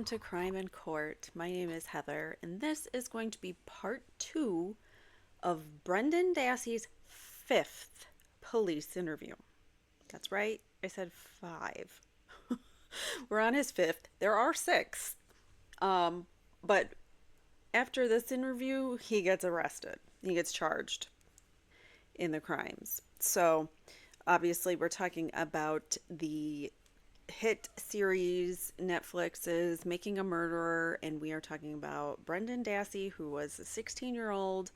to Crime in Court. My name is Heather, and this is going to be part two of Brendan Dassey's fifth police interview. That's right, I said five. We're on his fifth. There are six. But after this interview, he gets arrested. He gets charged in the crimes. So, obviously, we're talking about the hit series Netflix's Making a Murderer, and we are talking about Brendan Dassey, who was a 16-year-old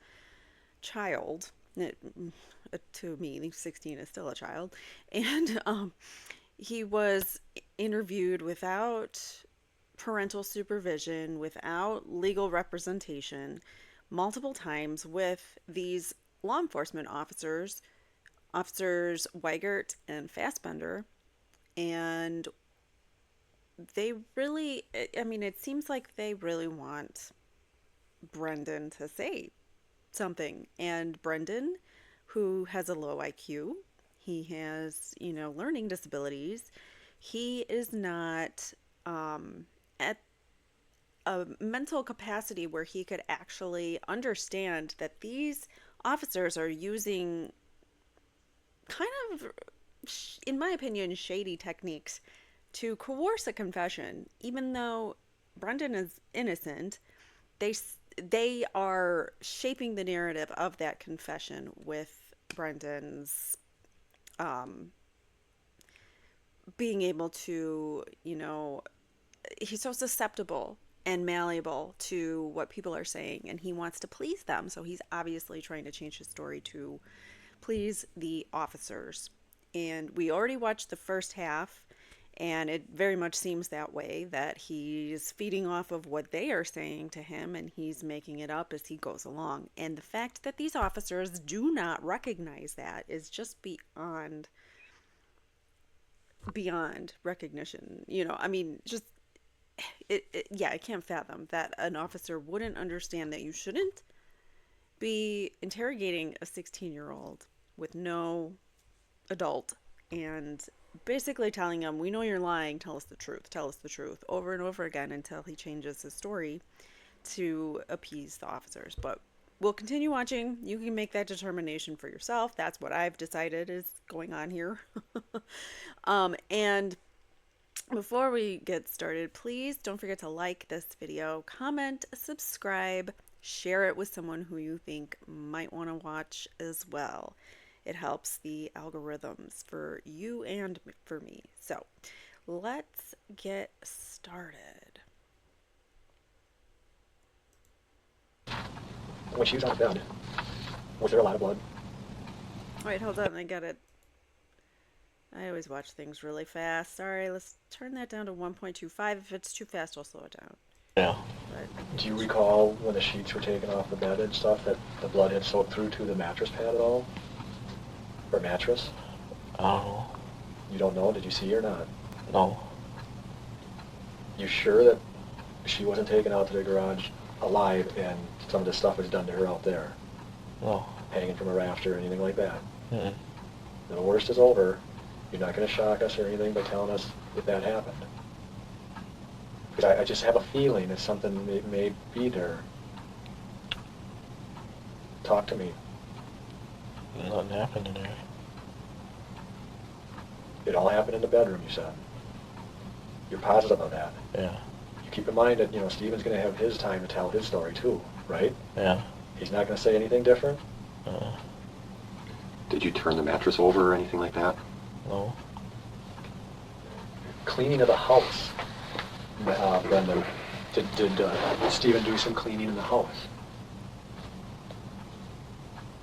child. To me, 16 is still a child. And he was interviewed without parental supervision, without legal representation, multiple times with these law enforcement officers Weigert and Fassbender, and they really, I mean, it seems like they really want Brendan to say something. And Brendan, who has a low IQ, he has, learning disabilities, he is not at a mental capacity where he could actually understand that these officers are using kind of, in my opinion, shady techniques to coerce a confession. Even though Brendan is innocent, they they are shaping the narrative of that confession with Brendan's um, being able to, he's so susceptible and malleable to what people are saying, and he wants to please them. So he's obviously trying to change his story to please the officers. And we already watched the first half, and it very much seems that way, that he's feeding off of what they are saying to him and he's making it up as he goes along. And the fact that these officers do not recognize that is just beyond recognition. I mean, just yeah, I can't fathom that an officer wouldn't understand that you shouldn't be interrogating a 16-year-old with no adult and basically telling him, we know you're lying, tell us the truth, over and over again until he changes his story to appease the officers. But we'll continue watching. You can make that determination for yourself. That's what I've decided is going on here. And before we get started, please don't forget to like this video, comment, subscribe, share it with someone who you think might want to watch as well. It helps the algorithms for you and for me. So let's get started. When she was on the bed, was there a lot of blood? Wait, hold on. I got it. I always watch things really fast. Sorry, let's turn that down to 1.25. If it's too fast, I'll slow it down. Yeah. But Do you recall when the sheets were taken off the bed and stuff that the blood had soaked through to the mattress pad at all? Or mattress? Oh, You don't know? Did you see or not? no. You sure that she wasn't taken out to the garage alive and some of this stuff was done to her out there? No. Hanging from a rafter or anything like that? Mm-mm. The worst is over. You're not going to shock us or anything by telling us if that happened. Because I just have a feeling that something may be there. Talk to me. Nothing happened in there. It all happened in the bedroom, you said. You're positive of that. Yeah. You keep in mind that, Steven's going to have his time to tell his story too, right? Yeah. He's not going to say anything different? Uh, Did you turn the mattress over or anything like that? no. Cleaning of the house. Brenda, did Steven do some cleaning in the house?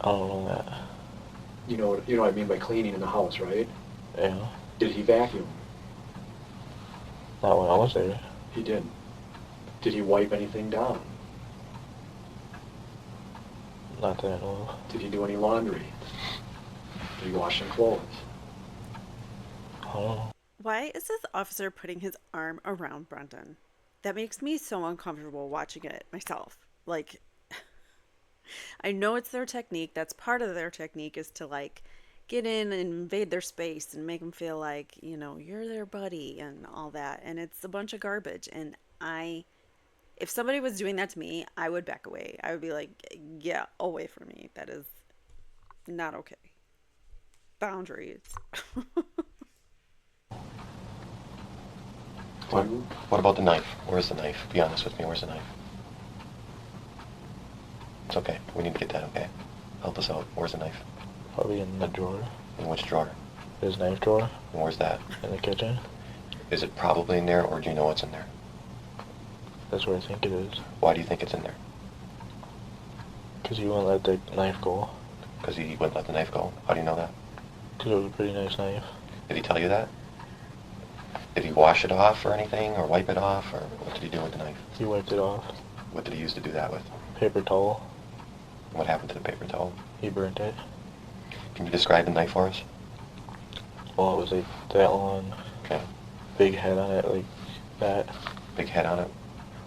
I don't know that. You know what I mean by cleaning in the house, right? Yeah. Did he vacuum? Not when I was there. He didn't. Did he wipe anything down? Not that I know of. Did he do any laundry? Did he wash some clothes? I don't know. why is this officer putting his arm around Brendan? That makes me so uncomfortable watching it myself. Like, I know it's their technique. That's part of their technique, is to like get in and invade their space and make them feel like, you're their buddy and all that. And it's a bunch of garbage. And if somebody was doing that to me, I would back away. I would be like, "Yeah, away from me. That is not okay." Boundaries. What, what about the knife? Where's the knife? Be honest with me, where's the knife? It's okay. We need to get that, okay? Help us out. Where's the knife? Probably in the drawer. In which drawer? His knife drawer And where's that? in the kitchen. Is it probably in there, or do you know what's in there? That's where I think it is. Why do you think it's in there? Because he won't let the knife go. Because he wouldn't let the knife go. How do you know that? Because it was a pretty nice knife. Did he tell you that? Did he wash it off or anything, or wipe it off, or what did he do with the knife? He wiped it off. What did he use to do that with? Paper towel. What happened to the paper towel? He burnt it. Can you describe the knife for us? Well, it was like that long. Okay. Big head on it, like that. Big head on it.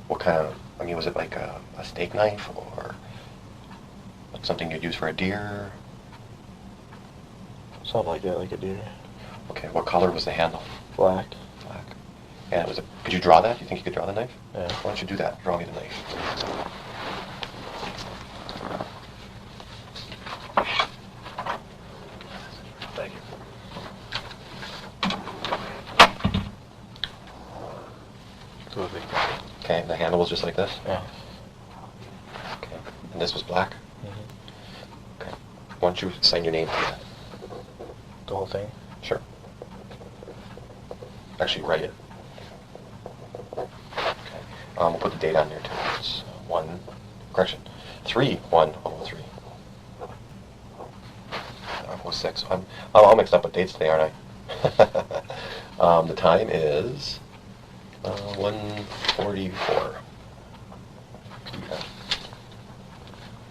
What kind of, I mean, was it like a steak knife, or something you'd use for a deer? Something like that, like a deer. Okay, what color was the handle? Black. Black. And it was could you draw that? You think you could draw the knife? Yeah. Why don't you do that? Draw me the knife. Thank you. So it was like, Okay, the handle was just like this? yeah. Okay. And this was black? Mm-hmm. Okay. Why don't you sign your name to that? The whole thing. Sure. Actually, write it. Okay. We'll put the date on there too. It's 3/1/03. Was 6. I'm all mixed up with dates today, aren't I? The time is 1:44 p.m.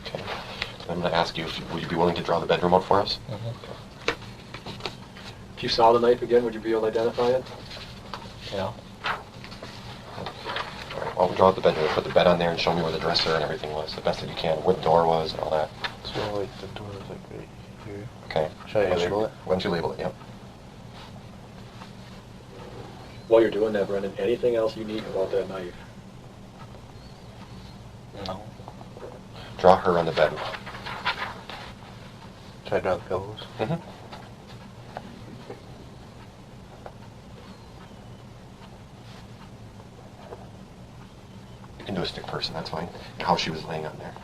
Okay. I'm going to ask you, would you be willing to draw the bedroom out for us? Mm-hmm. If you saw the knife again, would you be able to identify it? Yeah. All right, well, we'll draw out the bedroom. Put the bed on there and show me where the dresser and everything was, the best that you can, where the door was and all that. So like the door is like right here. Okay. Should I label it? Why don't you label it? Yep. While you're doing that, Brendan, anything else unique about that knife? No. Draw her on the bed. Should I draw the pillows? Mm-hmm. You can do a stick person, that's fine. And how she was laying on there.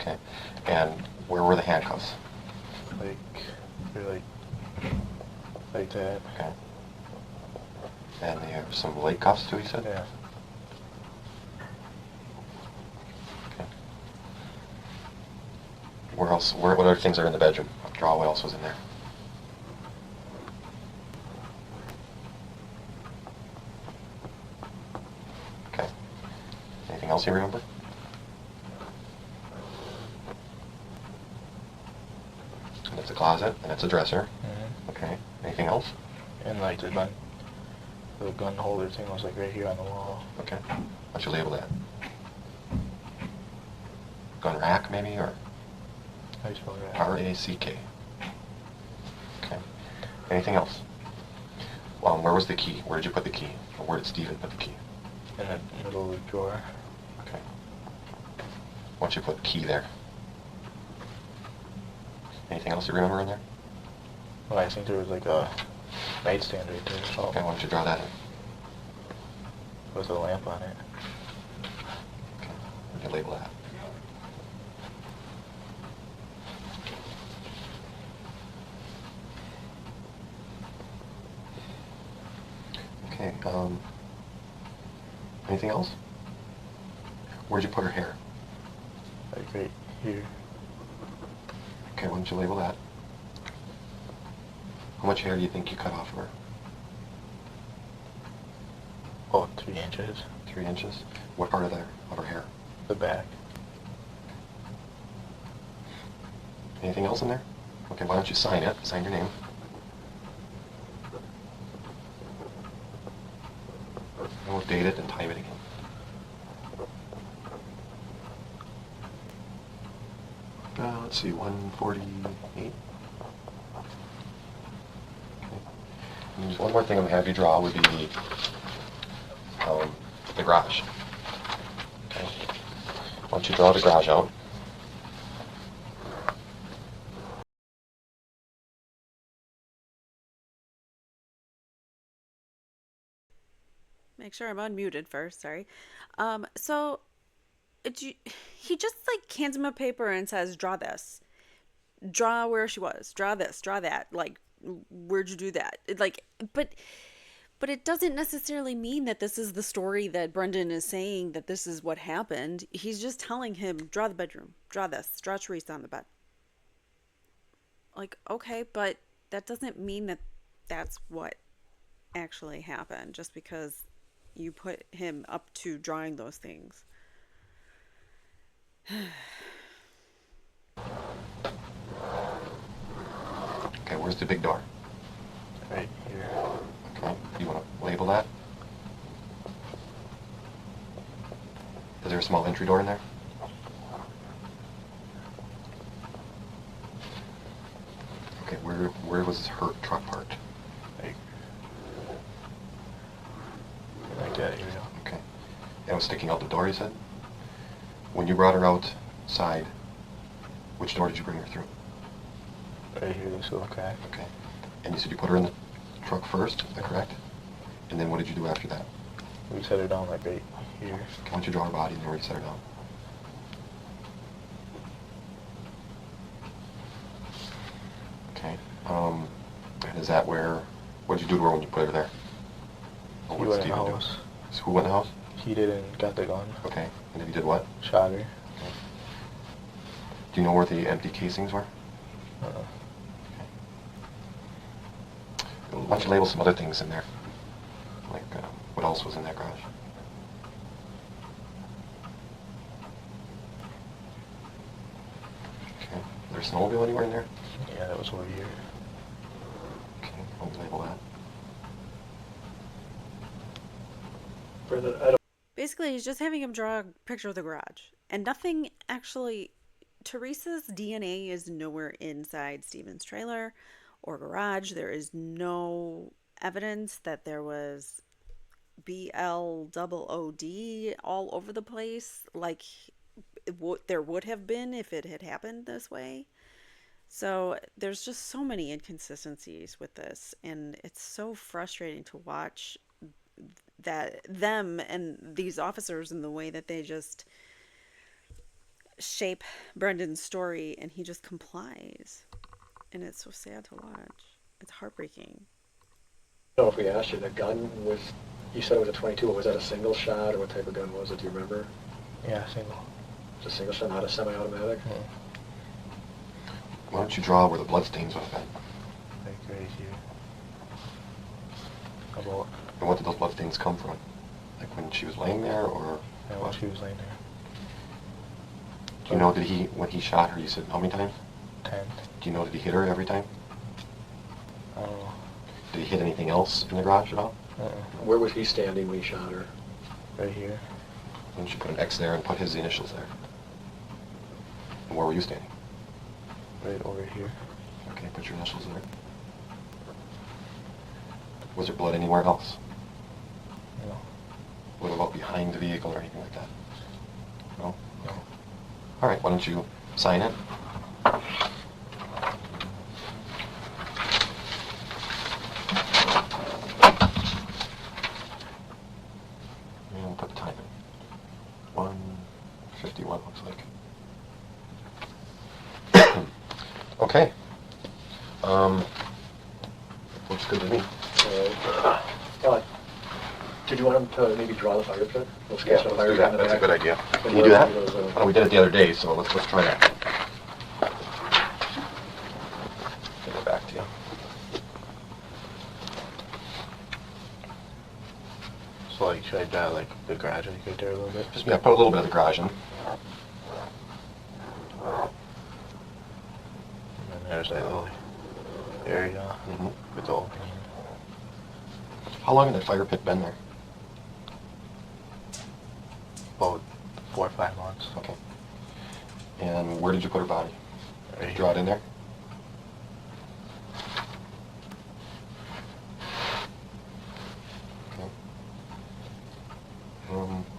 Okay. And where were the handcuffs? Like, they're like that. Okay. And they have some leg cuffs too, you said? Yeah. Okay. Where else? What other things are in the bedroom? Draw what else was in there. Okay. Anything else you remember? And it's a closet, and it's a dresser. Mm-hmm. Okay. Anything else? And like the gun holder thing was like right here on the wall. Okay. Why don't you label that? Gun rack, maybe, or How do you spell that? R-A-C-K. Okay. Anything else? Where was the key? Where did you put the key? Or where did Steven put the key? In the middle of the drawer. Okay. Why don't you put key there? Anything else you remember in there? Well, I think there was like a nightstand right there. So Okay, why don't you draw that in? with a lamp on it. Okay. You can label that. Okay, anything else? Where'd you put her hair? Like right here. Okay, why don't you label that? How much hair do you think you cut off of her? Oh, 3 inches. 3 inches? What part of her hair? The back. Anything else in there? Okay, why don't you sign it? Sign your name. And we'll date it and time it again. Let's see, 148. Okay. And there's one more thing I'm gonna have you draw would be the garage. Okay. Why don't you draw the garage out? Make sure I'm unmuted first. Sorry. So he just like hands him a paper and says, "Draw this. Draw where she was. Draw this. Draw that. Like, where'd you do that?" But it doesn't necessarily mean that this is the story that Brendan is saying, that this is what happened. He's just telling him, "Draw the bedroom. Draw this. Draw Theresa on the bed." Like, okay, but that doesn't mean that that's what actually happened just because you put him up to drawing those things. Okay, where's the big door? Right here. Okay, you want to label that? Is there a small entry door in there? Okay, where was her truck parked? Like that, here we go. Okay. And it was sticking out the door, you said? When you brought her outside, which door did you bring her through? Right here, this little crack. Okay. And you said you put her in the truck first, is that correct? And then what did you do after that? We set her down like right here. Okay, why don't you draw her body and then where you set her down? Okay. And is that where, what did you do to her when you put her there? Or He what went did in the Steven do? house. So who went in the house? He didn't got the gun. Okay. And then he did what? Shot her. Okay. Do you know where the empty casings were? Uh-uh. Why don't you label some other things in there? Like, what else was in that garage? Okay. Is there a snowmobile anywhere in there? Yeah, that was over here. Okay, I'll label that. Brendan, I don't. Basically, he's just having him draw a picture of the garage. And nothing actually. Theresa's DNA is nowhere inside Steven's trailer or garage. There is no evidence that there was BLOOD all over the place like there would have been if it had happened this way. So there's just so many inconsistencies with this, and it's so frustrating to watch that them and these officers and the way that they just shape Brendan's story, and he just complies, and it's so sad to watch. It's heartbreaking. I don't know if we asked you, the gun was, you said it was a 22, was that a single shot, or what type of gun was it, do you remember? Yeah, single. It was a single shot, not a semi-automatic? Yeah. Why don't you draw where the bloodstains would have been? Like right here. About, And what did those bloodstains come from? Like when she was laying there, or yeah, while she was laying there. do you know, when he shot her, you said how many times? 10. Do you know, did he hit her every time? I don't know. Did he hit anything else in the garage at all? Where was he standing when he shot her? Right here. Why don't you put an X there and put his initials there? And where were you standing? Right over here. Okay, put your initials there. Was there blood anywhere else? No. What about behind the vehicle or anything like that? No? No. All right, why don't you sign it? And put the time in. 1:51 looks like. Okay. Looks good to me. Did you want him to maybe draw the fire pit? We'll sketch Yeah, the let's fire do pit that. in the That's a back. good idea. And Can you do that? those, Oh, we did it the other day, so let's try that. Give it back to you. So like, should I draw like the garage like right there a little bit? Just, yeah, put a little bit of the garage in. And then there's that little area Mhm. with the opening. How long had that fire pit been there? About 4 or 5 months. Okay. And where did you put her body? Right here. Draw it in there. Okay.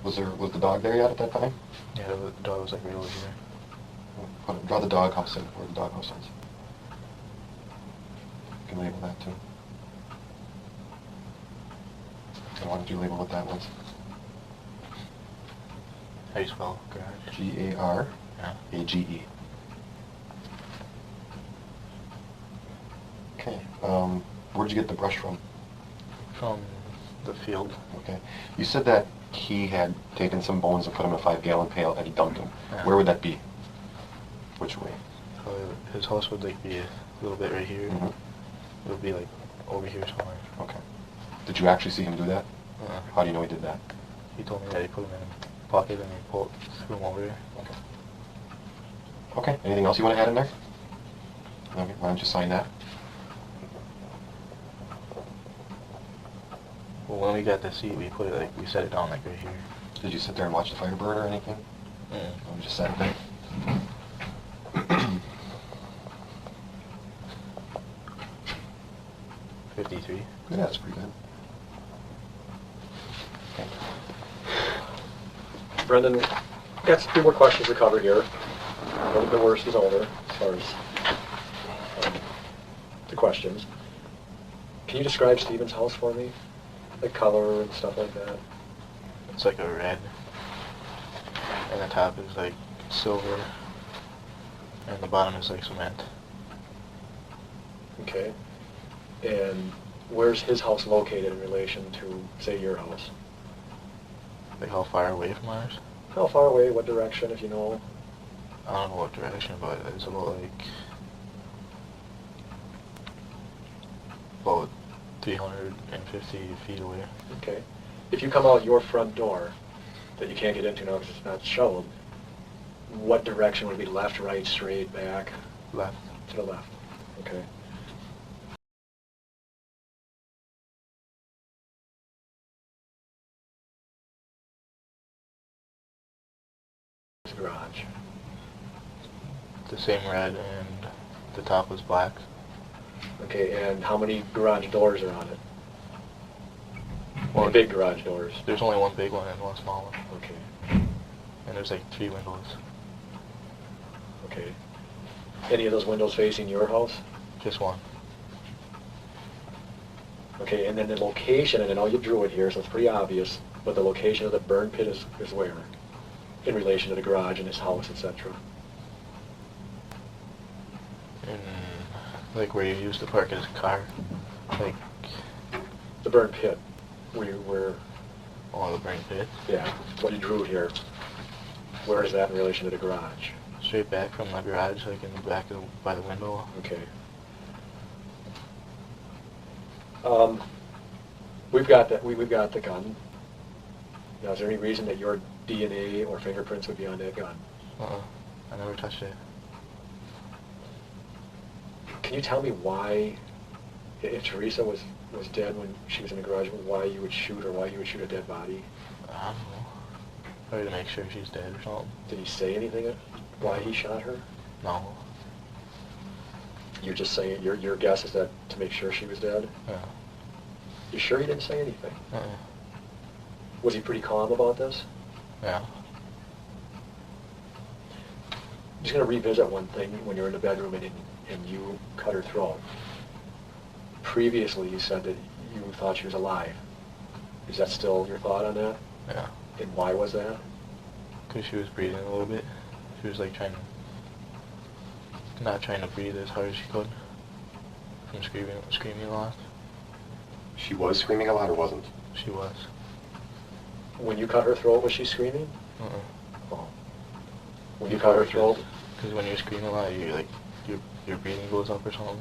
Was the dog there yet at that time? Yeah, the dog was like right over here. Draw the dog house in, where the dog house is. You can label that too. And why don't you label what that was? How do you spell garage? Garage. Yeah. Okay. Where'd you get the brush from? From the field. Okay. You said that he had taken some bones and put them in a 5-gallon pail and he dumped them. Yeah. Where would that be? Which way? His house would like be a little bit right here. Mm-hmm. It would be like over here somewhere. Okay. Did you actually see him do that? Uh-uh. How do you know he did that? He told me that he put them in a pocket and he threw them over there. Okay. Okay. Anything else you want to add in there? Okay. Why don't you sign that? Well, when we got the seat, we put it like, we set it down like right here. Did you sit there and watch the fire burn or anything? Mm. Or you just sat there? 53. Yeah, that's pretty good. Okay. Brendan, got a few more questions to cover here. A little bit worse is older as far as the questions. Can you describe Steven's house for me? The color and stuff like that? It's like a red. And the top is like silver. And the bottom is like cement. Okay. And where's his house located in relation to, say, your house? Like how far away from ours? How far away, what direction, if you know? I don't know what direction, but it's about 350 feet away. Okay. If you come out your front door, that you can't get into now because it's not shoveled, what direction would it be? Left, right, straight, back? Left. To the left. Okay. Garage. The same red and the top was black. Okay, and how many garage doors are on it? One. Big garage doors. There's only one big one and one small one. Okay. And there's like 3 windows. Okay. Any of those windows facing your house? Just one. Okay, and then the location, and I know you drew it here, so it's pretty obvious, but the location of the burn pit is where? In relation to the garage and his house, etc. And like where you used to park his car. Like, The burn pit, where, oh, the burn pit. yeah, what you drew here. Where is that in relation to the garage? Straight back from the garage, like in the back of by the window. Okay. We've got the gun. Now, is there any reason that your DNA or fingerprints would be on that gun? I never touched it. Can you tell me why, if Theresa was dead when she was in the garage, why you would shoot her, why you would shoot a dead body? I don't know. Probably to make sure she's dead or something. Did he say anything why he shot her? No. You're just saying, your guess is that to make sure she was dead? Yeah. You sure he didn't say anything? Uh-uh. Was he pretty calm about this? Yeah. I'm just going to revisit one thing when you're in the bedroom and you cut her throat. Previously, you said that you thought she was alive. Is that still your thought on that? Yeah. And why was that? Because she was breathing a little bit. She was like not trying to breathe as hard as she could. From screaming a lot. She was screaming a lot or wasn't? She was. When you cut her throat, was she screaming? Uh-uh. Oh. When you cut her throat? Because when you scream a lot, your breathing goes up or something.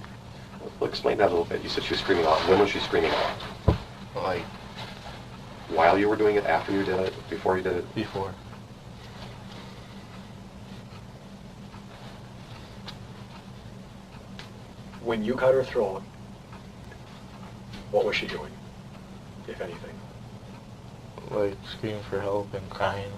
Well, explain that a little bit. You said she was screaming a lot. When was she screaming a lot? Like, While you were doing it, after you did it, before you did it? before. When you cut her throat, what was she doing, if anything? Like, screaming for help and crying.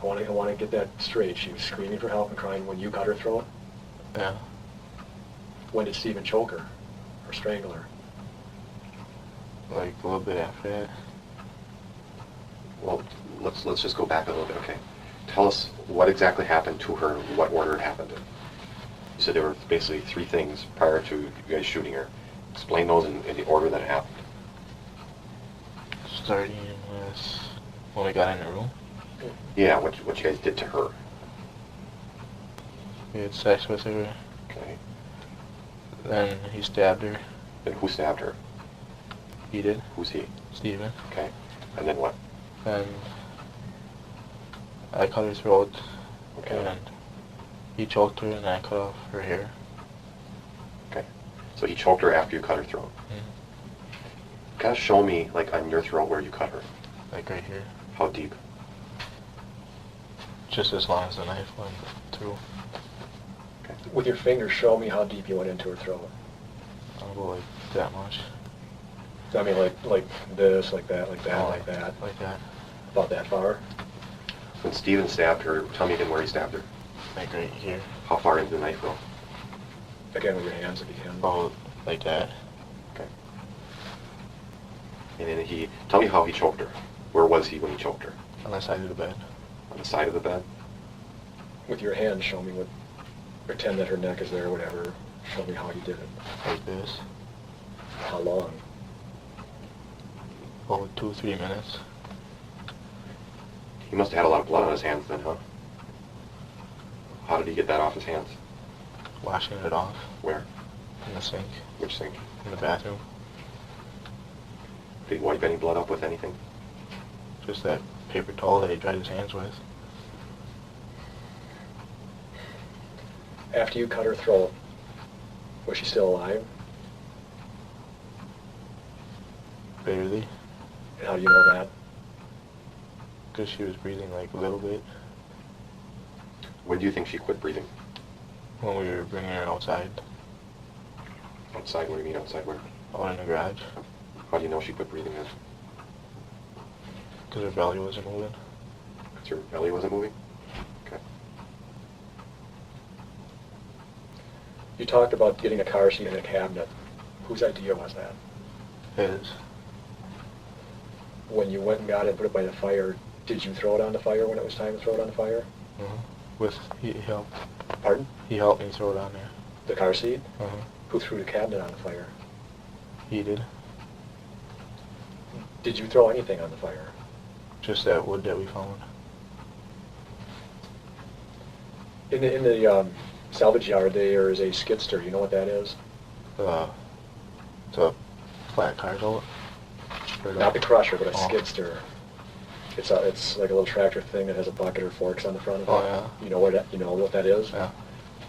I want to get that straight. She was screaming for help and crying when you cut her throat? Yeah. When did Steven choke her or strangle her? Like a little bit after that. Well, let's just go back a little bit, okay? Tell us what exactly happened to her, what order it happened in. You said there were basically 3 things prior to you guys shooting her. Explain those in the order that it happened. Starting with when we got in the room. Yeah, what you guys did to her. We had sex with her. Okay. Then he stabbed her. And who stabbed her? He did. Who's he? Steven. Okay. And then what? Then I cut her throat. Okay. And he choked her and I cut off her hair. Okay. So he choked her after you cut her throat. Mm-hmm. Kind of show me, like, on your throat where you cut her. Like right here. How deep? Just as long as the knife went through. Okay. With your finger, show me how deep you went into her throat. I'll go like that much. I mean, like this, like that, like that, Oh, like that. Like that. About that far? When Steven stabbed her, tell me again where he stabbed her. Like right here. How far into the knife go? Again, with your hands if you can. Oh, like that. Okay. And then tell me how he choked her. Where was he when he choked her? On the side of the bed. On the side of the bed? With your hand, show me what, pretend that her neck is there or whatever. Show me how you did it. Like this. How long? Oh, 2-3 minutes. He must have had a lot of blood on his hands then, huh? How did he get that off his hands? Washing it off. Where? In the sink. Which sink? In the bathroom. Did he wipe any blood up with anything? Just that paper towel that he dried his hands with. After you cut her throat, was she still alive? Barely. And how do you know that? Because she was breathing like a little bit. When do you think she quit breathing? When we were bringing her outside. Outside? What do you mean outside where? Out in the garage. How do you know she quit breathing then? Because her belly wasn't moving. Because her belly wasn't moving? Okay. You talked about getting a car seat and a cabinet. Whose idea was that? His. When you went and got it and put it by the fire, did you throw it on the fire when it was time to throw it on the fire? He helped. Pardon? He helped me throw it on there. The car seat? Uh-huh. Who threw the cabinet on the fire? He did. Did you throw anything on the fire? Just that wood that we found. In the salvage yard, there is a skidster. You know what that is? It's a flat car tote. Not the crusher, but a Oh. skidster. It's like a little tractor thing that has a bucket or forks on the front of it. Oh, yeah. You know what that is? Yeah.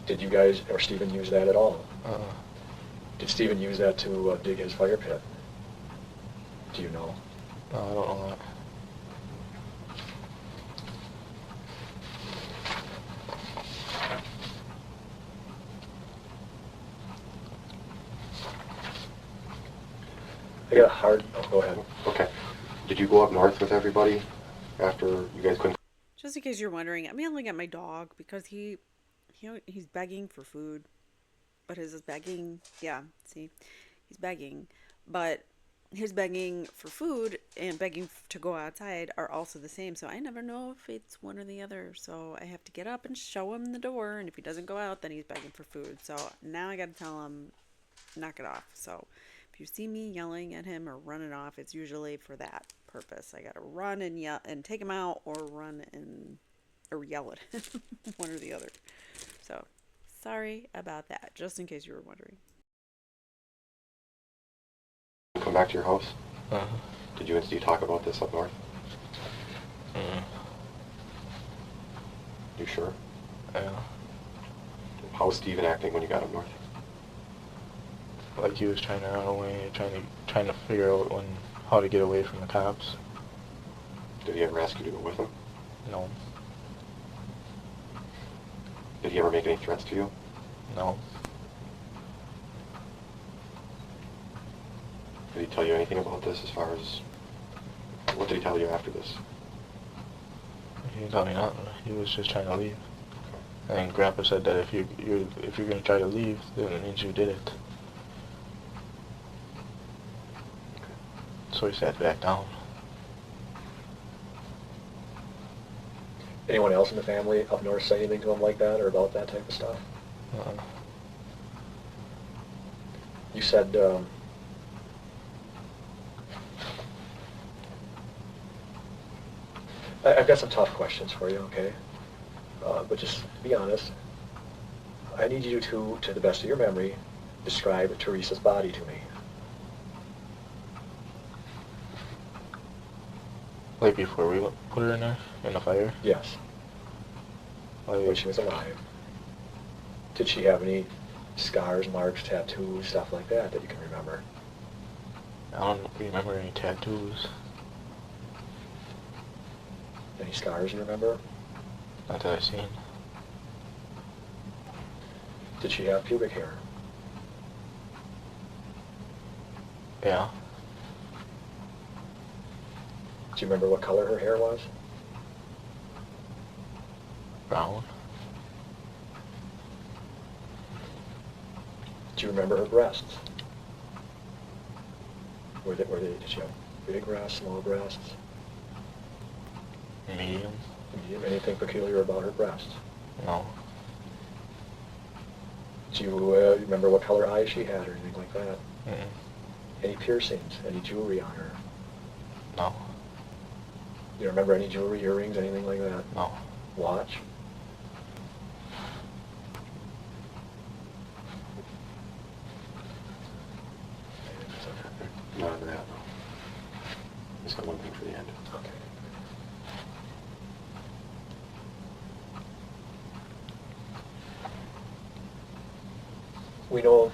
Did you guys or Steven use that at all? Uh-uh. Did Steven use that to dig his fire pit? Do you know? No, I don't know that. I got a hard. Oh, go ahead. Okay. Did you go up north with everybody after you guys couldn't? Just in case you're wondering, I'm yelling at my dog because he's begging for food, but his begging, yeah, see, he's begging, but his begging for food and begging to go outside are also the same. So I never know if it's one or the other. So I have to get up and show him the door, and if he doesn't go out, then he's begging for food. So now I got to tell him, knock it off. So if you see me yelling at him or running off, it's usually for that purpose. I got to run and yell and take him out, or run and or yell at him, one or the other. So sorry about that, just in case you were wondering. Come back to your house? Uh-huh. Did you and Steve talk about this up north? Mm. You sure? Yeah. How was Steven acting when you got up north? Like he was trying to run away, trying to figure out how to get away from the cops. Did he ever ask you to go with him? No. Did he ever make any threats to you? No. Did he tell you anything about this as far as... What did he tell you after this? He didn't tell me nothing. He was just trying to leave. And Grandpa said that if you're gonna try to leave, then it means you did it. So he sat back down. Anyone else in the family up north say anything to him like that or about that type of stuff? Uh-uh. You said, I've got some tough questions for you, okay? But just be honest. I need you to the best of your memory, describe Theresa's body to me. Like before we put her in there, in the fire? Yes, Like, when she was alive. Did she have any scars, marks, tattoos, stuff like that that you can remember? I don't remember any tattoos. Any scars you remember? Not that I've seen. Did she have pubic hair? Yeah. Do you remember what color her hair was? Brown. Do you remember her breasts? Did she have big breasts, small breasts? Medium. Medium? Anything peculiar about her breasts? No. Do you remember what color eyes she had or anything like that? Mm-mm. Any piercings? Any jewelry on her? No. Do you remember any jewelry, earrings, anything like that? No. Watch? None of that, no. Just got one thing for the end. Okay. We know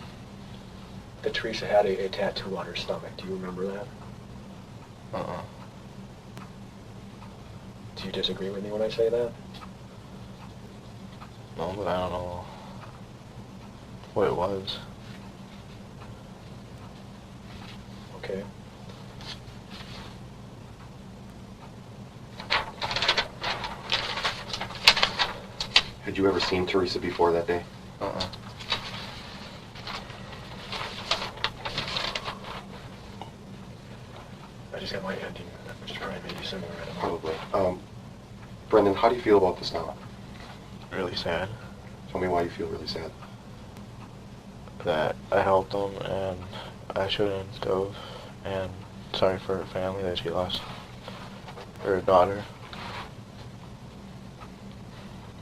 that Theresa had a tattoo on her stomach. Do you remember that? Uh-uh. Do you disagree with me when I say that? No, but I don't know what it was. Okay. Had you ever seen Theresa before that day? Uh-uh. I just got my ending, which is probably maybe similar. I don't know. Probably. Brendan, how do you feel about this now? Really sad Tell me why you feel really sad. that I helped them and I shouldn't have. And sorry for her family that she lost her daughter.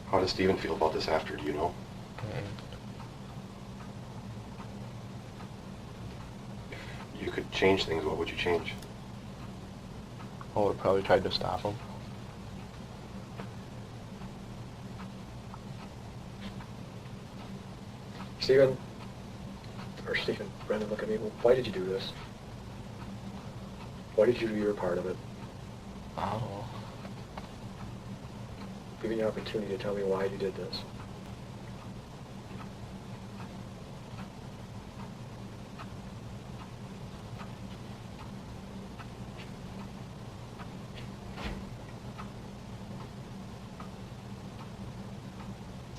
How does Steven feel about this after, do you know? Mm. If you could change things, what would you change? I would have probably tried to stop him. Steven, Brendan, look at me. Why did you do this? Why did you do your part of it? I don't know. Give me the opportunity to tell me why you did this.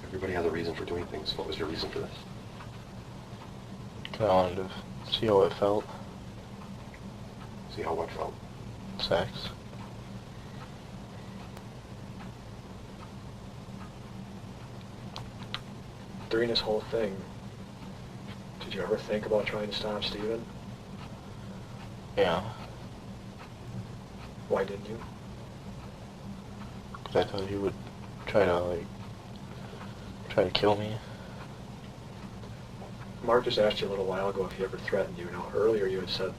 Everybody has a reason for doing things. What was your reason for this? 'Cause I wanted to see how it felt. See how what felt? Sex. During this whole thing, did you ever think about trying to stop Steven? Yeah. Why didn't you? 'Cause I thought he would try to kill me. Mark just asked you a little while ago if he ever threatened you. Now, earlier you had said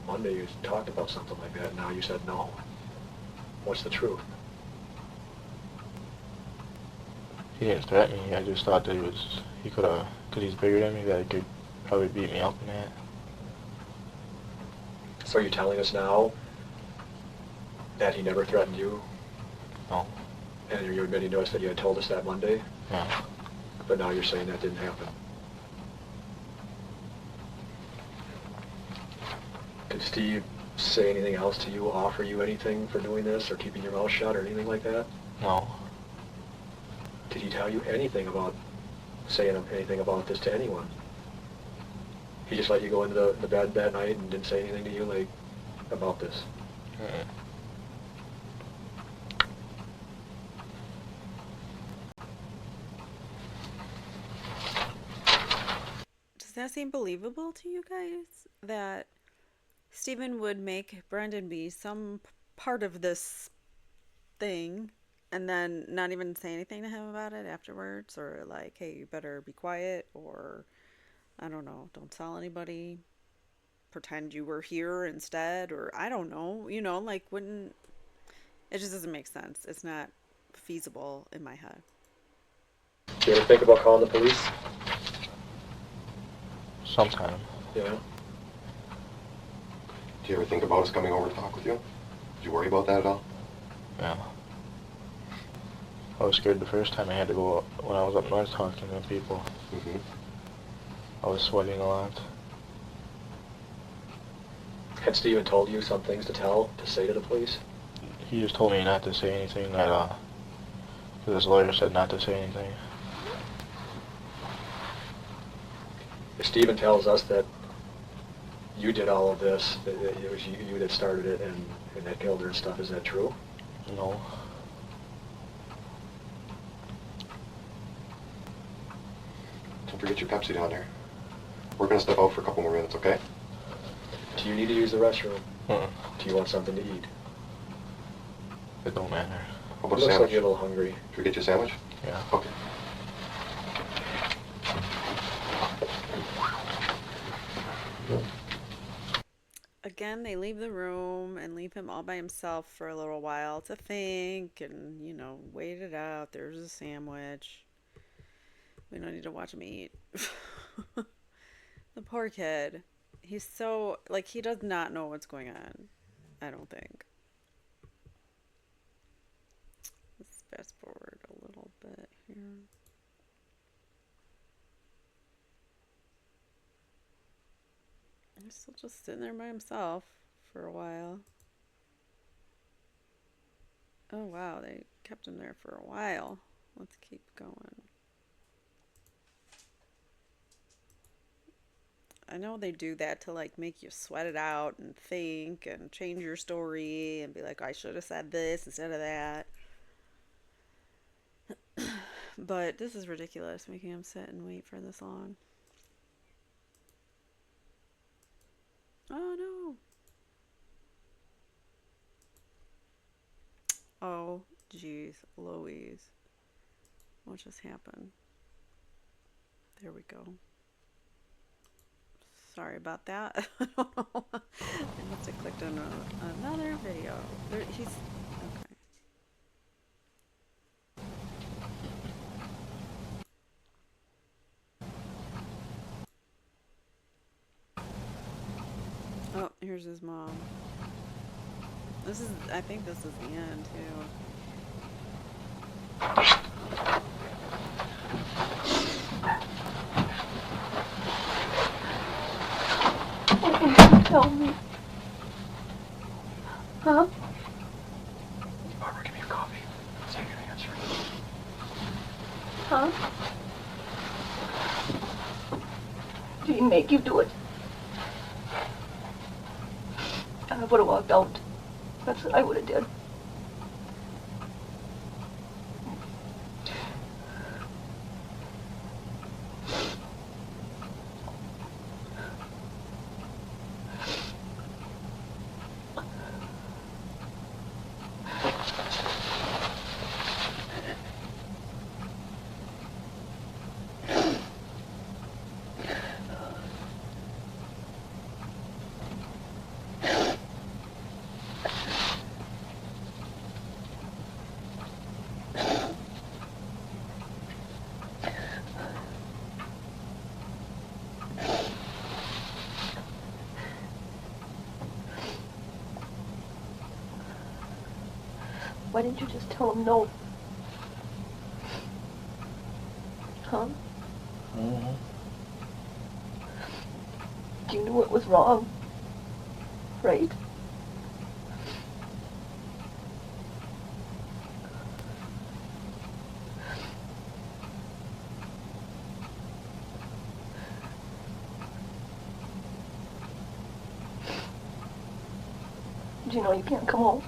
Monday you talked about something like that, and now you said no. What's the truth? He didn't threaten me. I just thought that he could have, because he's bigger than me, that he could probably beat me up in that. So are you telling us now that he never threatened you? No. And you're admitting to us that you had told us that Monday, Yeah. but now you're saying that didn't happen. Did Steve say anything else to you, offer you anything for doing this, or keeping your mouth shut, or anything like that? No. Did he tell you anything about saying anything about this to anyone? He just let you go into the bed that night and didn't say anything to you, like, about this? Mm-mm. Does that seem believable to you guys? That Stephen would make Brendan be some part of this thing and then not even say anything to him about it afterwards? Or like, hey, you better be quiet, or I don't know, don't tell anybody, pretend you were here instead, or I don't know, like, wouldn't it just doesn't make sense. It's not feasible in my head. Do you ever think about calling the police? Sometime. Yeah. Do you ever think about us coming over to talk with you? Did you worry about that at all? Yeah. I was scared the first time I had to go up, when I was up north talking to people. Mm-hmm. I was sweating a lot. Had Steven told you some things to say to the police? He just told me not to say anything because his lawyer said not to say anything. If Steven tells us that you did all of this, that it was you that started it and that killed her and stuff, is that true? No. Don't forget your Pepsi down there. We're going to step out for a couple more minutes, okay? Do you need to use the restroom? Mm-mm. Do you want something to eat? It don't matter. How It about a looks like sandwich? you're a little hungry. Should we get you a sandwich? Yeah. Okay. Again, they leave the room and leave him all by himself for a little while to think and, wait it out. There's a sandwich. We don't need to watch him eat. The poor kid. He's so, like, he does not know what's going on, I don't think. Let's fast forward a little bit here. He's still just sitting there by himself for a while. Oh, wow, they kept him there for a while. Let's keep going. I know they do that to, like, make you sweat it out and think and change your story and be like, I should have said this instead of that. But this is ridiculous, making him sit and wait for this long. Oh, no. Oh, geez, Louise. What just happened? There we go. Sorry about that. I don't know. I must have clicked on another video. He's okay. Oh, here's his mom. I think this is the end too. What did you tell me? Huh? Barbara, give me your coffee. Say your answer. Huh? Did he make you do it? I would have walked out. That's what I would have did. Why didn't you just tell him no? Huh? Mm-hmm. You knew it was wrong, right? you know you can't come home?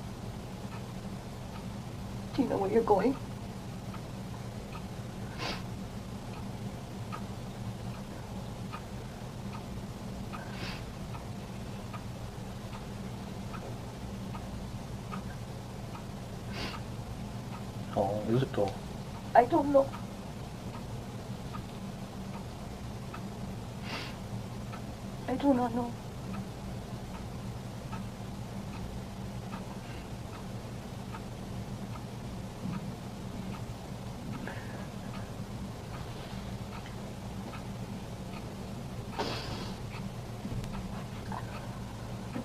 Do you know where you're going? How long is it though? I don't know. I do not know.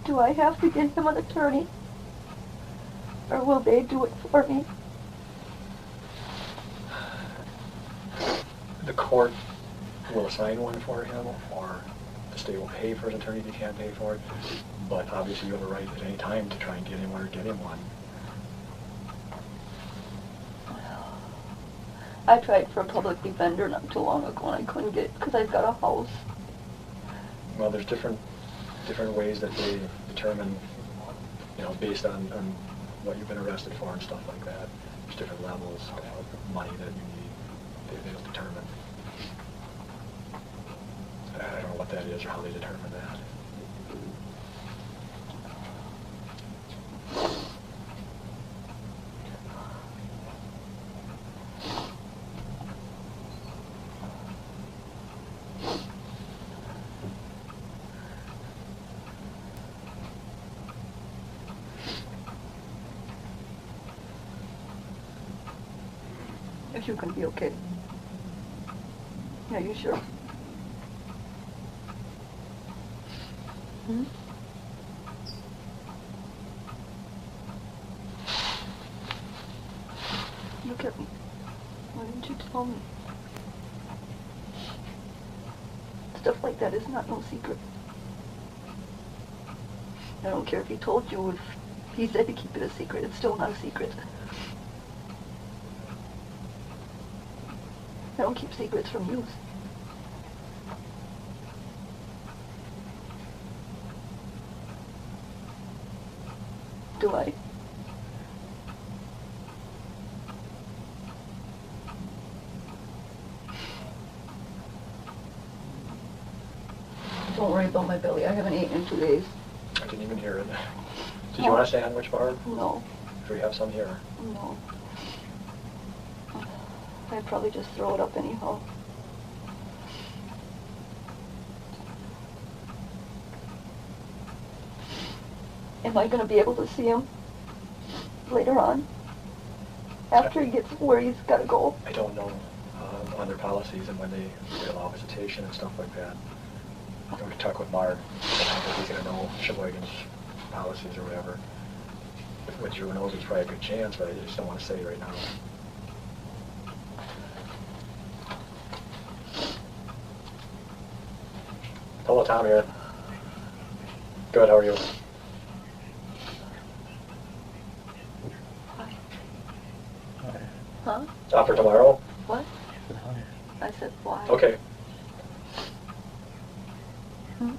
Do I have to get him an attorney? Or will they do it for me? The court will assign one for him, or the state will pay for his attorney if he can't pay for it. But obviously you have a right at any time to try and get him one or get him one. I tried for a public defender not too long ago and I couldn't get it because I've got a house. Well, there's different ways that they determine, you know, based on what you've been arrested for and stuff like that. There's different levels of money that you need. They'll determine. I don't know what that is or how they determine that. If you can be okay. Are you sure? Hmm? Look at me. Why didn't you tell me? Stuff like that is not no secret. I don't care if he told you, if he said to keep it a secret, it's still not a secret. I don't keep secrets from you. Do I? Don't worry about my belly. I haven't eaten in 2 days. I didn't even hear it. Did you want a sandwich, Barb? No. Do we have some here? No. I'd probably just throw it up anyhow. Am I going to be able to see him later on? After he gets where he's got to go? I don't know on their policies and when they allow visitation and stuff like that. I'm going to talk with Mark. I think he's going to know Sheboygan's policies or whatever. With your nose, it's probably a good chance, but I just don't want to say right now. Hello, Tom here. Good, how are you? Huh? For tomorrow? What? I said why? Okay. Hmm?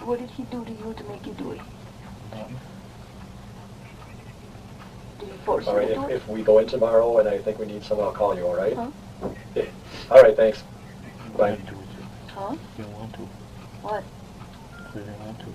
What did he do to you to make you do it? Did he force All you right, to do it? if we go in tomorrow and I think we need someone, I'll call you, all right? Huh? Yeah. All right, thanks. Bye. Huh? You don't want to. What? You don't want to.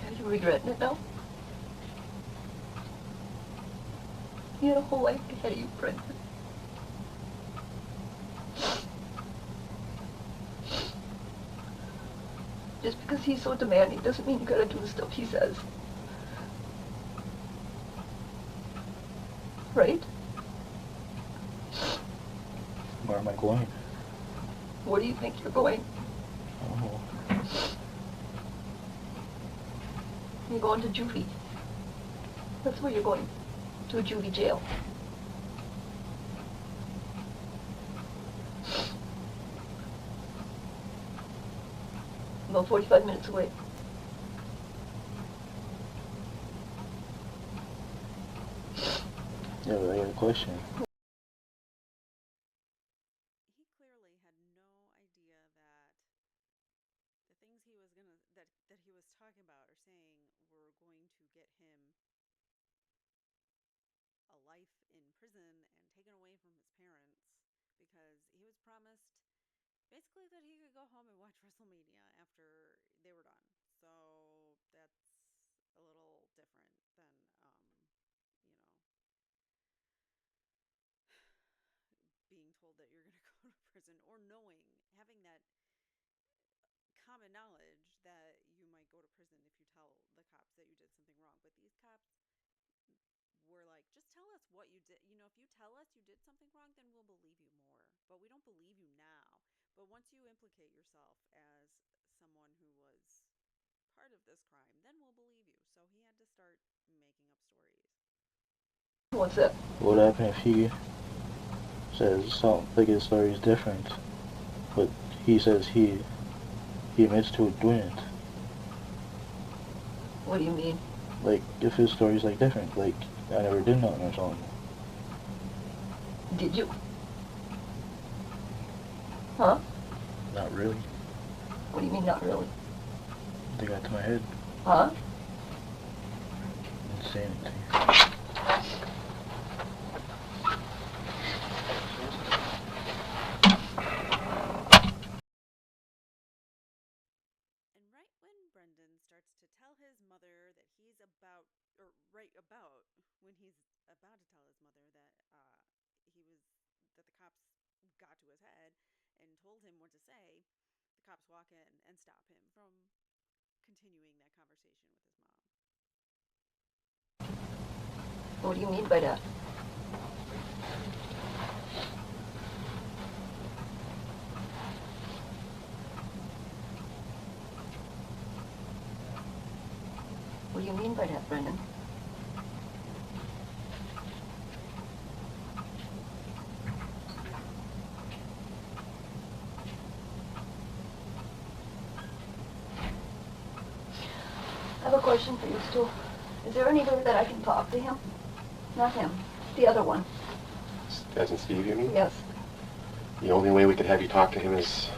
Are you regretting it now? You had a whole life ahead of you, Brendan. Just because he's so demanding doesn't mean you gotta do the stuff he says. Right? Where am I going? Where do you think you're going? I don't know. You're going to juvie. That's where you're going. To a juvie jail. About 45 minutes away. Yeah, but I got a question. He clearly had no idea that the things he was gonna that he was talking about or saying were going to get him a life in prison and taken away from his parents because he was promised basically that he could go home and watch WrestleMania after they were done. So that's a little different than, you know, being told that you're going to go to prison or knowing, having that common knowledge that you might go to prison if you tell the cops that you did something wrong. But these cops were like, just tell us what you did. You know, if you tell us you did something wrong, then we'll believe you more. But we don't believe you now. But once you implicate yourself as someone who was part of this crime, then we'll believe you. So he had to start making up stories. What's that? What happened if he says something like his story is different, but he says he admits to doing it? What do you mean? Like, if his story's like different, like I never did nothing or something. Did you? Huh? Not really. What do you mean, not really? They got to my head. Huh? Didn't say anything. And right when Brendan starts to tell his mother that he's about, or right about when he's about to tell his mother that that the cops got to his head and told him what to say, the cops walk in and stop him from continuing that conversation with his mom. What do you mean by that? What do you mean by that, Brendan? I have a question for you, Stu. Is there any way that I can talk to him? Not him. The other one. As in Steve, you mean? Yes. The only way we could have you talk to him is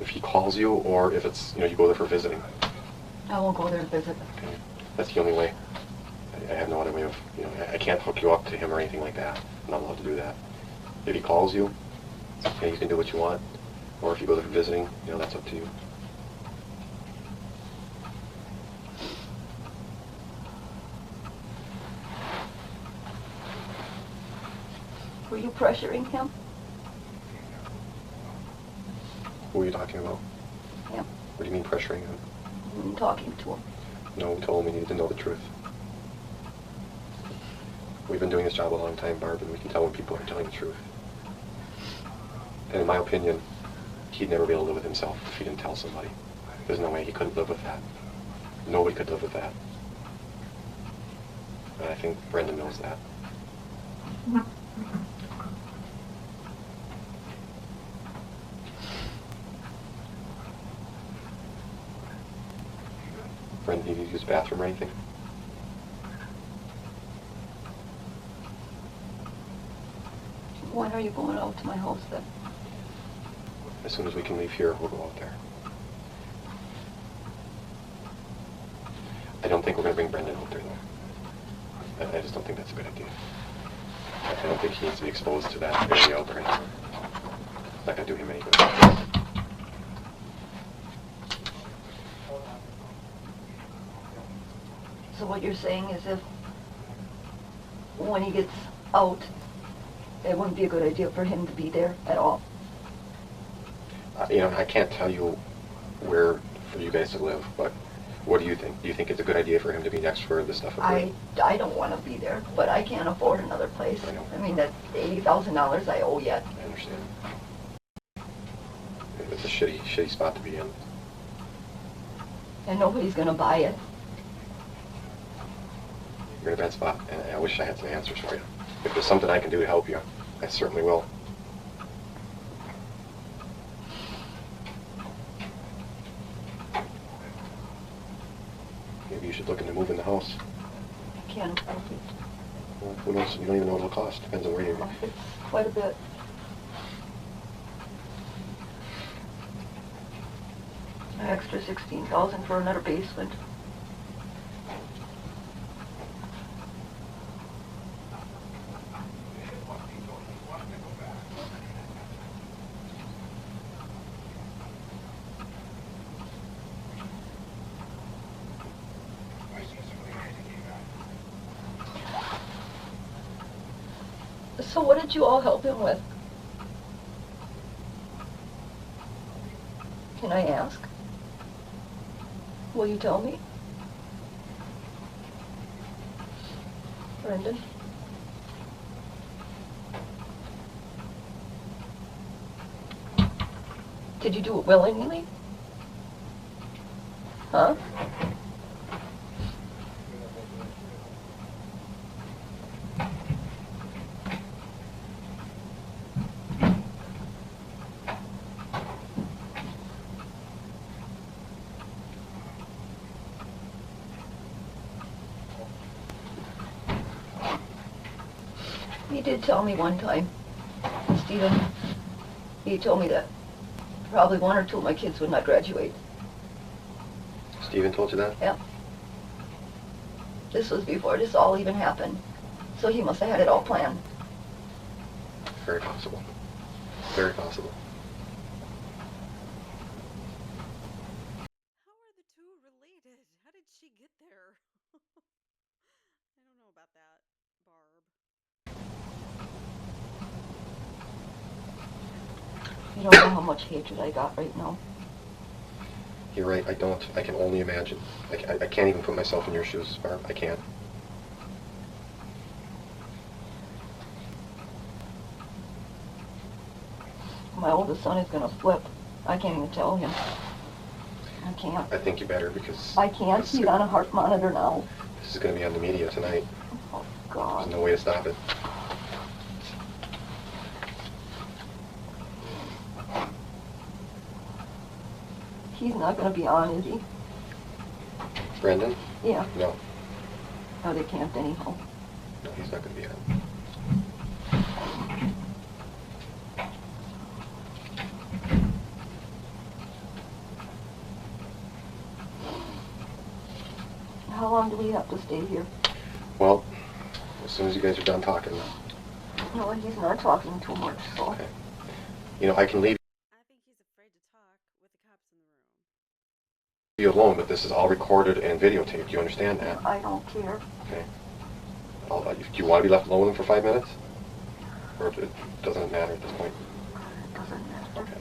if he calls you or if it's, you go there for visiting. I won't go there to visit. Okay. That's the only way. I have no other way of, I can't hook you up to him or anything like that. I'm not allowed to do that. If he calls you, you can do what you want. Or if you go there for visiting, that's up to you. Were you pressuring him? Who are you talking about? Him. What do you mean pressuring him? Talking to him. No, we told him we needed to know the truth. We've been doing this job a long time, Barb, and we can tell when people are telling the truth. And in my opinion, he'd never be able to live with himself if he didn't tell somebody. There's no way he couldn't live with that. Nobody could live with that. And I think Brendan knows that. Brendan, need you to use the bathroom or anything? When are you going out to my house then? As soon as we can leave here, we'll go out there. I don't think we're going to bring Brendan out there, though. I just don't think that's a good idea. I don't think he needs to be exposed to that area out there anymore. It's not going to do him any good. So what you're saying is when he gets out, it wouldn't be a good idea for him to be there at all. You know, I can't tell you where for you guys to live, but what do you think? Do you think it's a good idea for him to be next where this stuff occurred? I don't want to be there, but I can't afford another place. I know. I mean, that's $80,000 I owe yet. I understand. It's a shitty spot to be in. And nobody's going to buy it. You're in a bad spot, and I wish I had some answers for you. If there's something I can do to help you, I certainly will. Maybe you should look into moving the house. I can't afford it. Well, who knows? You don't even know what it'll cost. Depends on where you are. It's quite a bit. An extra $16,000 for another basement. So what did you all help him with? Can I ask? Will you tell me? Brendan? Did you do it willingly? Huh? He did tell me one time, Steven, he told me that probably one or two of my kids would not graduate. Steven told you that? Yeah. This was before this all even happened. So he must have had it all planned. Very possible. Very possible. How are the two related? How did she get there? I don't know about that, Barb. You don't know how much hatred I got right now. You're right, I don't. I can only imagine. I can't even put myself in your shoes, Barb. I can't. My oldest son is gonna flip. I can't even tell him. I can't. I think you better because... I can't. He's on a heart monitor now. This is going to be on the media tonight. Oh, There's God. no way to stop it. He's not gonna be on, is he? Brendan? Yeah. No. No, they can't anyhow. No, he's not going to be on. How long do we have to stay here? Well, as soon as you guys are done talking. No, he's not talking too much, so. Okay. You know, I can leave I think he's afraid to talk with the cops in the room. you alone, but this is all recorded and videotaped. You understand that? I don't care. Okay. Do you want to be left alone with him for 5 minutes? Or it doesn't matter at this point? It doesn't matter. Okay.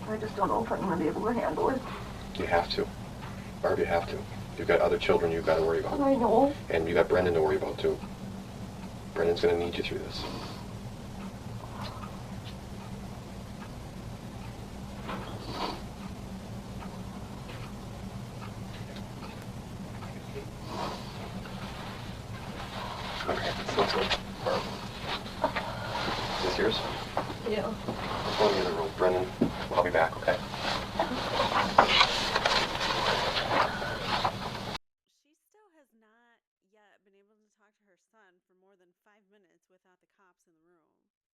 I just don't know if I'm gonna be able to handle it. You have to. Barb, you have to. You've got other children you've got to worry about. I know. And you got Brendan to worry about, too. Brendan's going to need you through this. Okay, let's go. Barb. Is this yours? Yeah. Let's go in the other room. Brendan, I'll be back, okay? She still has not yet been able to talk to her son for more than 5 minutes without the cops in the room. Skip.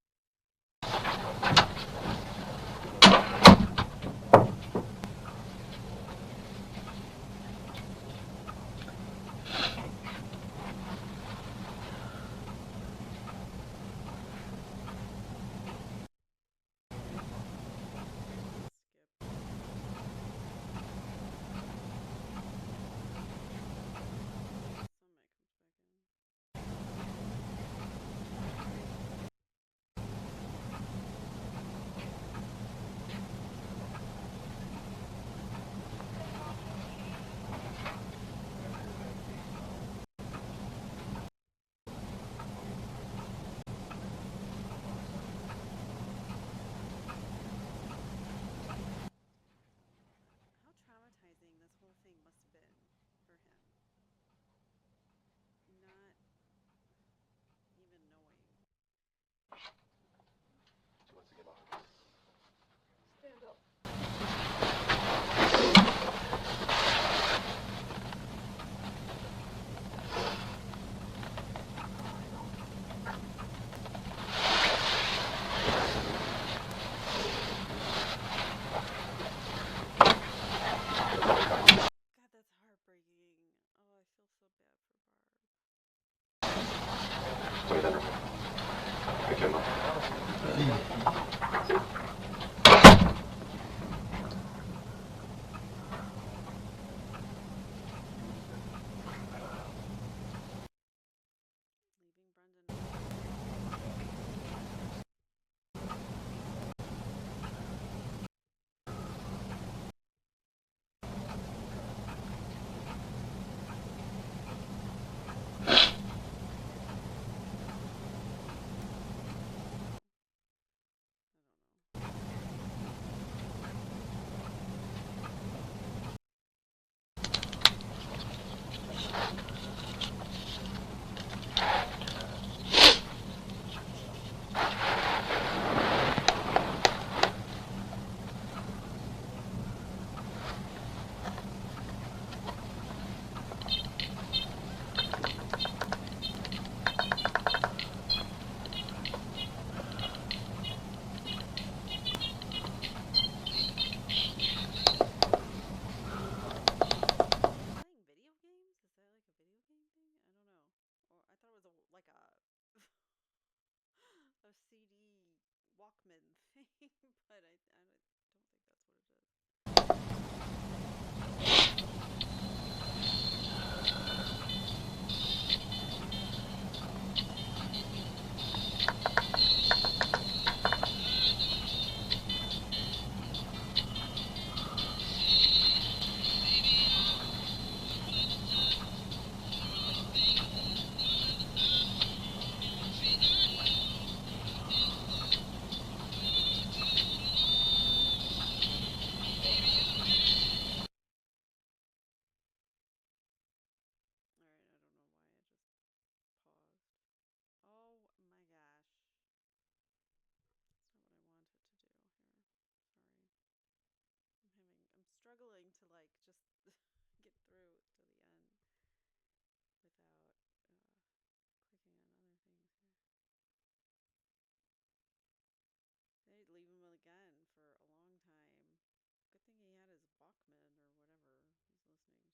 Walkman or whatever he's listening to.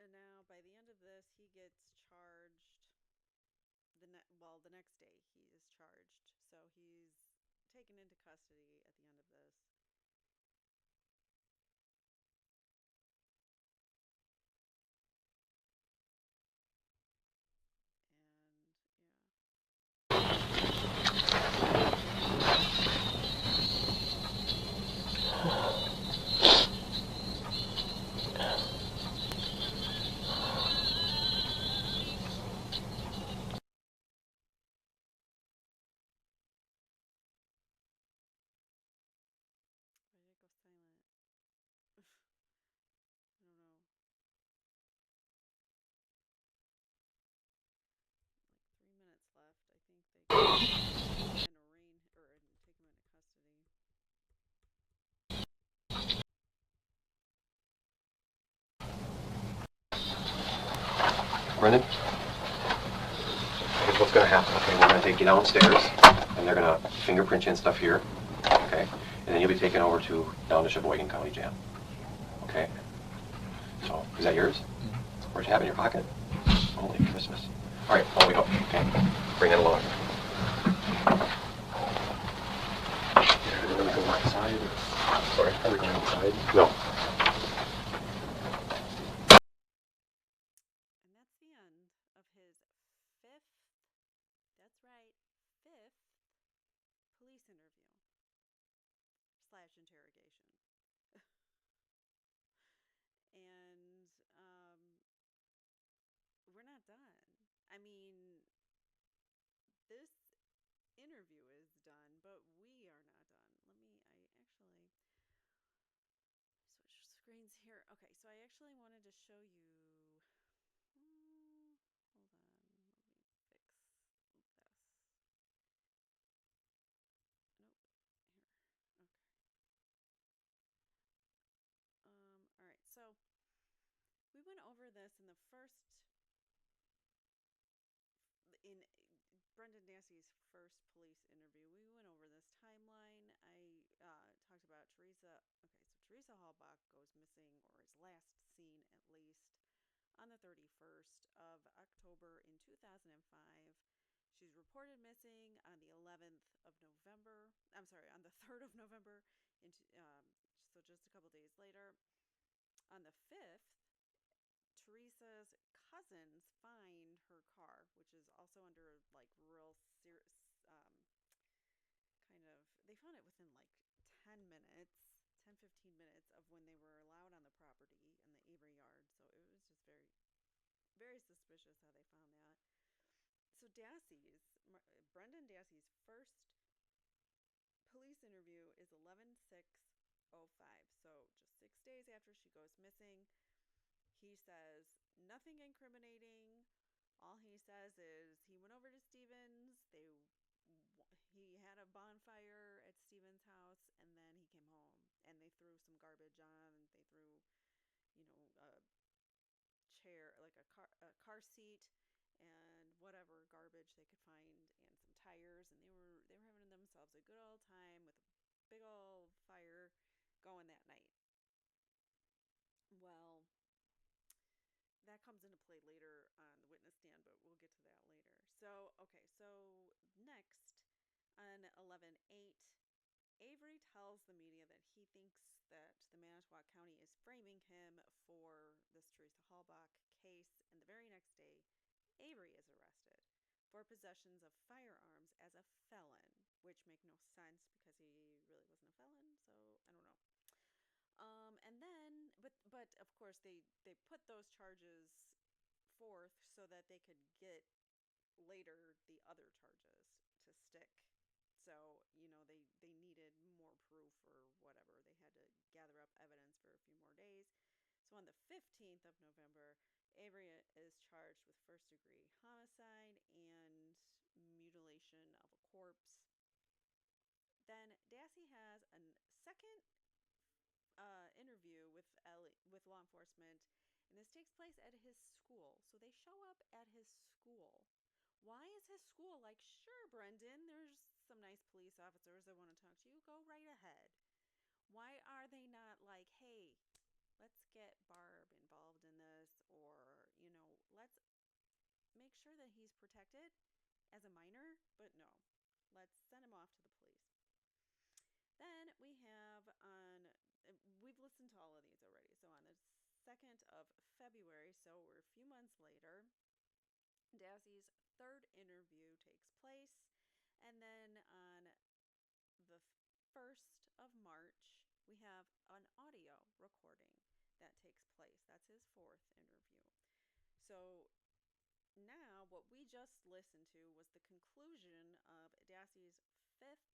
And now, by the end of this, he gets charged. The next day he is charged. So he's taken into custody at the end of this. And yeah. Why did it go silent? I don't know. Like 3 minutes left. I think they can arraign or take him into custody. Brendan, here's what's going to happen. Okay, we're going to take you downstairs, and they're going to fingerprint you and stuff here. Okay, and then you'll be taken over down to Sheboygan County Jail. Okay. So, is that yours? Where'd you have it in your pocket? Holy Christmas. All right, on we go. Okay, bring it along. Are we going to go outside? Sorry. Are we going outside? No. And that's the end of his fifth, that's right, fifth police interview / interrogation. And we're not done. I mean, this interview is done, but we are not done. I actually switch screens here. Okay, so I actually wanted to show you. Hold on, let me fix this. Nope, here. Okay. All right, so we went over this in Brendan Dassey's first police interview. We went over this timeline. I talked about Theresa. Okay, so Theresa Halbach goes missing, or is last seen at least, on the 31st of October in 2005. She's reported missing on the 11th of November. I'm sorry, on the 3rd of November. So just a couple days later. On the 5th, Theresa's cousins find her car, which is also under like real serious they found it within like 10 minutes, 10-15 minutes of when they were allowed on the property in the Avery yard. So it was just very, very suspicious how they found that. So Brendan Dassey's first police interview is 11/6/05. So just 6 days after she goes missing. He says nothing incriminating. All he says is he went over to Steven's. He had a bonfire at Steven's house, and then he came home. And they threw some garbage on. They threw, a chair, like a car seat, and whatever garbage they could find, and some tires. And they were having themselves a good old time with a big old fire going that night. Well, that comes into play later on the witness stand, but we'll get to that later. So next, on 11/8, Avery tells the media that he thinks that the Manitowoc County is framing him for this Theresa Halbach case, and the very next day, Avery is arrested for possessions of firearms as a felon, which make no sense because he really wasn't a felon, so I don't know. And then, but of course they put those charges forth so that they could get later the other charges to stick. So, they needed more proof or whatever. They had to gather up evidence for a few more days. So on the 15th of November, Avery is charged with first-degree homicide and mutilation of a corpse. Then Dassey has a second interview with law enforcement, and this takes place at his school. So they show up at his school. Why is his school like, sure, Brendan, there's some nice police officers that want to talk to you, go right ahead. Why are they not like, hey, let's get Barb involved in this, or, let's make sure that he's protected as a minor? But no, let's send him off to the police. Then we've listened to all of these already. So on the 2nd of February, so we're a few months later, Dassey's third interview takes place. And then on the 1st of March, we have an audio recording that takes place. That's his fourth interview. So now what we just listened to was the conclusion of Dassey's fifth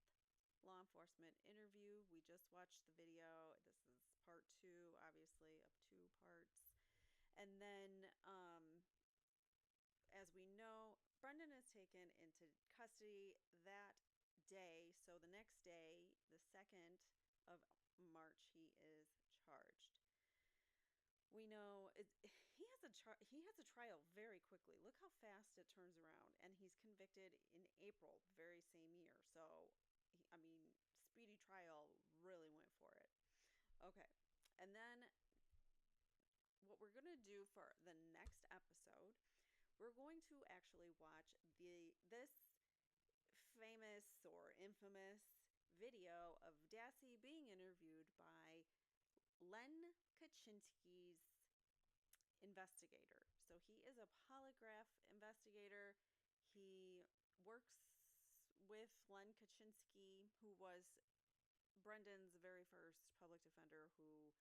law enforcement interview. We just watched the video. This is part 2, obviously, of 2 parts. And then, as we know, Brendan is taken into custody that day. So the next day, the 2nd of March, he is charged. We know he has a trial very quickly. Look how fast it turns around, and he's convicted in April, the very same year. So, speedy trial really went for it. Okay, and then what we're gonna do for the next episode, we're going to actually watch this famous or infamous video of Dassey being interviewed by Len Kaczynski's investigator. So he is a polygraph investigator. He works with Len Kaczynski, who was Brendan's very first public defender, who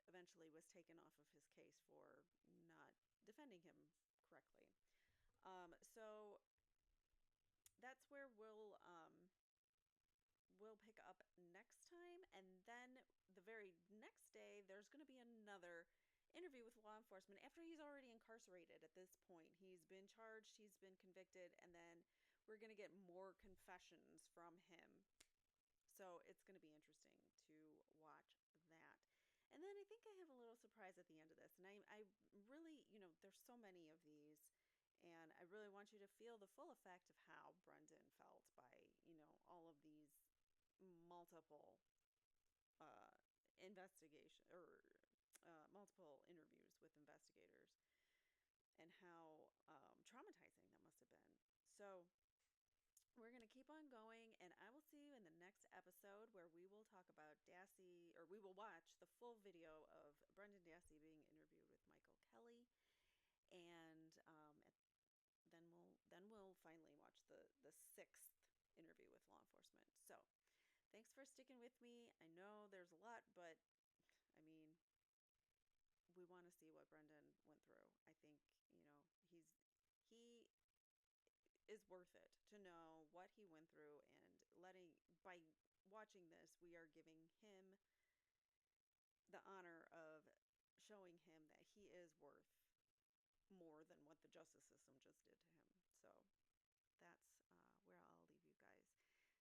eventually was taken off of his case for not defending him correctly. So that's where we'll pick up next time. And then the very next day, there's going to be another interview with law enforcement after he's already incarcerated at this point. He's been charged, he's been convicted, and then we're going to get more confessions from him. So it's going to be interesting to watch that. And then I think I have a little surprise at the end of this. And I really, there's so many of these. And I really want you to feel the full effect of how Brendan felt by, all of these multiple investigation or multiple interviews with investigators, and how traumatizing that must have been. So we're going to keep on going, and I will see you in the next episode, where we will talk about Dassey, or we will watch the full video of Brendan Dassey being interviewed with Michael Kelly, and then we'll finally watch the 6th interview with law enforcement. So thanks for sticking with me. I know there's a lot, but we want to see what Brendan went through. I think, he is worth it to know what he went through, and by watching this, we are giving him the honor of showing him that he is worth more than what the justice system just did to him. So that's where I'll leave you guys.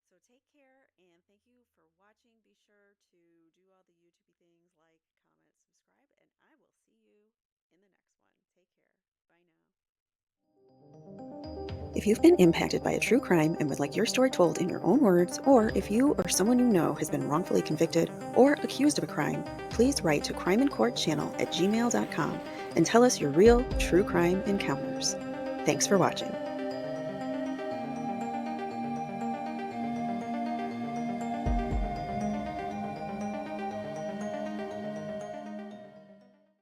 So take care, and thank you for watching. Be sure to do all the YouTube things, like, comment, subscribe, and I will see you in the next one. Take care. Bye now. If you've been impacted by a true crime and would like your story told in your own words, or if you or someone you know has been wrongfully convicted or accused of a crime, please write to crimeincourtchannel@gmail.com and tell us your real true crime encounters. Thanks for watching.